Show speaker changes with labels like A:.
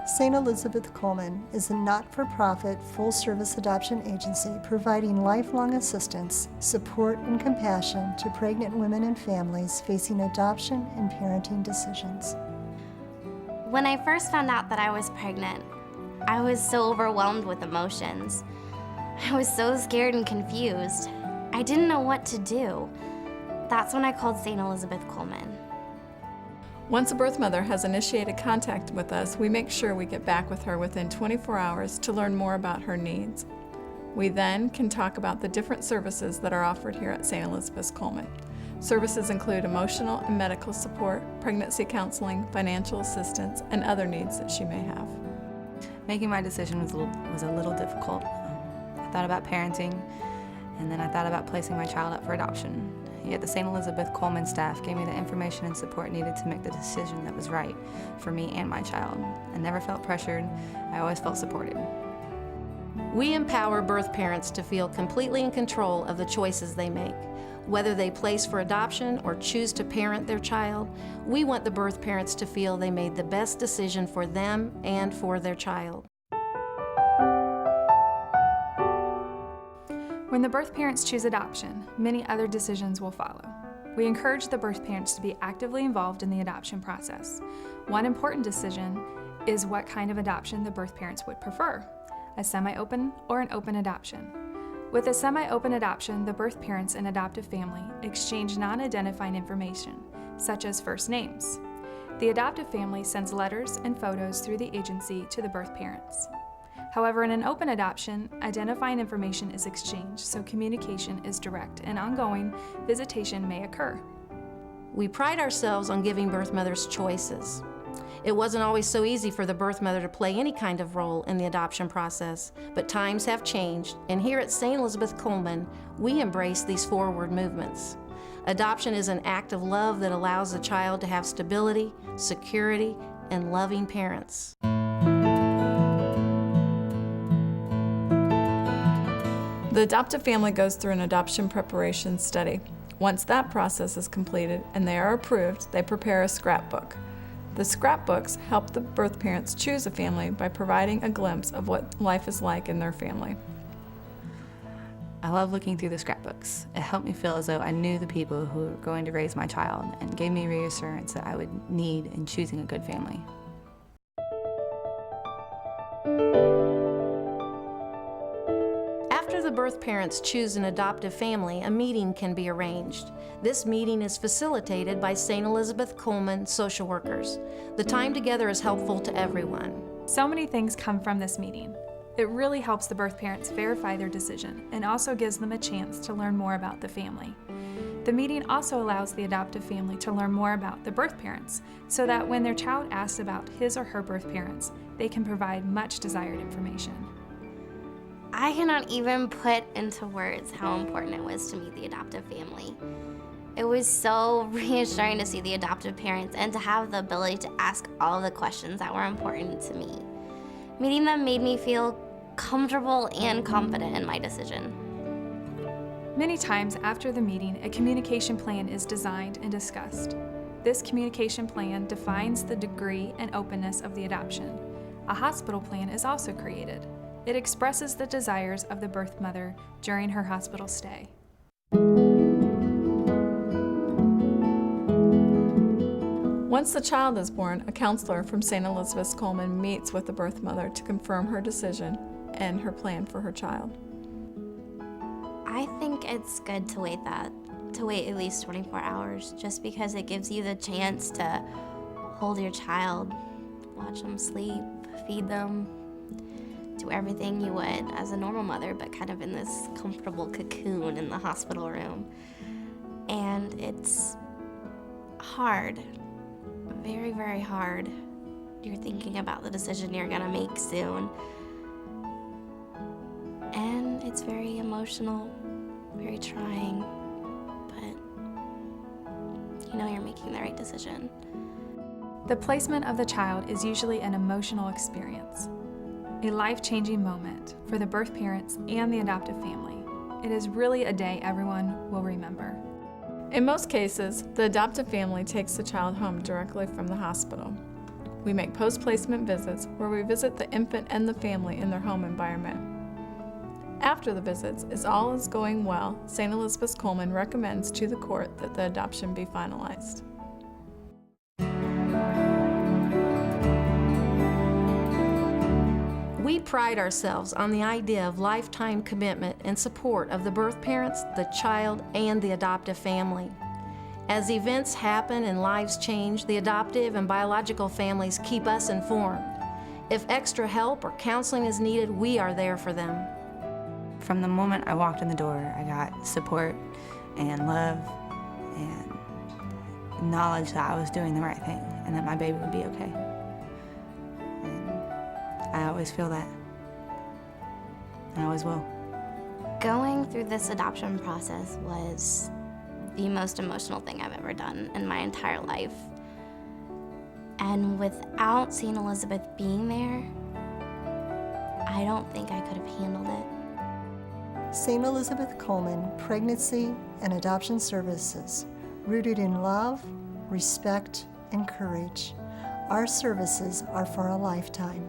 A: StElizabethColeman is a not-for-profit, full-service adoption agency providing lifelong assistance, support, and compassion to pregnant women and families facing adoption and parenting decisions.
B: When I first found out that I was pregnant, I was so overwhelmed with emotions. I was so scared and confused. I didn't know what to do. That's when I called StElizabethColeman.
C: Once a birth mother has initiated contact with us, we make sure we get back with her within 24 hours to learn more about her needs. We then can talk about the different services that are offered here at StElizabethColeman. Services include emotional and medical support, pregnancy counseling, financial assistance, and other needs that she may have.
D: Making my decision was a little difficult. I thought about parenting, and then I thought about placing my child up for adoption. Yet the StElizabethColeman staff gave me the information and support needed to make the decision that was right for me and my child. I never felt pressured. I always felt supported.
E: We empower birth parents to feel completely in control of the choices they make. Whether they place for adoption or choose to parent their child, we want the birth parents to feel they made the best decision for them and for their child.
F: When the birth parents choose adoption, many other decisions will follow. We encourage the birth parents to be actively involved in the adoption process. One important decision is what kind of adoption the birth parents would prefer, a semi-open or an open adoption. With a semi-open adoption, the birth parents and adoptive family exchange non-identifying information, such as first names. The adoptive family sends letters and photos through the agency to the birth parents. However, in an open adoption, identifying information is exchanged, so communication is direct and ongoing visitation may occur.
E: We pride ourselves on giving birth mothers choices. It wasn't always so easy for the birth mother to play any kind of role in the adoption process, but times have changed, and here at StElizabethColeman, we embrace these forward movements. Adoption is an act of love that allows the child to have stability, security, and loving parents.
C: The adoptive family goes through an adoption preparation study. Once that process is completed and they are approved, they prepare a scrapbook. The scrapbooks help the birth parents choose a family by providing a glimpse of what life is like in their family.
D: I love looking through the scrapbooks. It helped me feel as though I knew the people who were going to raise my child and gave me reassurance that I would need in choosing a good family.
E: After the birth parents choose an adoptive family, a meeting can be arranged. This meeting is facilitated by StElizabethColeman social workers. The time together is helpful to everyone.
F: So many things come from this meeting. It really helps the birth parents verify their decision and also gives them a chance to learn more about the family. The meeting also allows the adoptive family to learn more about the birth parents so that when their child asks about his or her birth parents, they can provide much desired information.
B: I cannot even put into words how important it was to meet the adoptive family. It was so reassuring to see the adoptive parents and to have the ability to ask all of the questions that were important to me. Meeting them made me feel comfortable and confident in my decision.
F: Many times after the meeting, a communication plan is designed and discussed. This communication plan defines the degree and openness of the adoption. A hospital plan is also created. It expresses the desires of the birth mother during her hospital stay.
C: Once the child is born, a counselor from StElizabethColeman meets with the birth mother to confirm her decision and her plan for her child.
B: I think it's good to wait at least 24 hours, just because it gives you the chance to hold your child, watch them sleep, feed them, do everything you would as a normal mother, but kind of in this comfortable cocoon in the hospital room. And it's hard, very, very hard. You're thinking about the decision you're gonna make soon. And it's very emotional, very trying, but you know you're making the right decision.
F: The placement of the child is usually an emotional experience, a life-changing moment for the birth parents and the adoptive family. It is really a day everyone will remember.
C: In most cases, the adoptive family takes the child home directly from the hospital. We make post-placement visits where we visit the infant and the family in their home environment. After the visits, if all is going well, StElizabethColeman recommends to the court that the adoption be finalized.
E: We pride ourselves on the idea of lifetime commitment and support of the birth parents, the child, and the adoptive family. As events happen and lives change, the adoptive and biological families keep us informed. If extra help or counseling is needed, we are there for them.
D: From the moment I walked in the door, I got support and love and knowledge that I was doing the right thing and that my baby would be okay. I always feel that, and I always will.
B: Going through this adoption process was the most emotional thing I've ever done in my entire life. And without St. Elizabeth being there, I don't think I could have handled it.
A: St. Elizabeth Coleman Pregnancy and Adoption Services, rooted in love, respect, and courage. Our services are for a lifetime.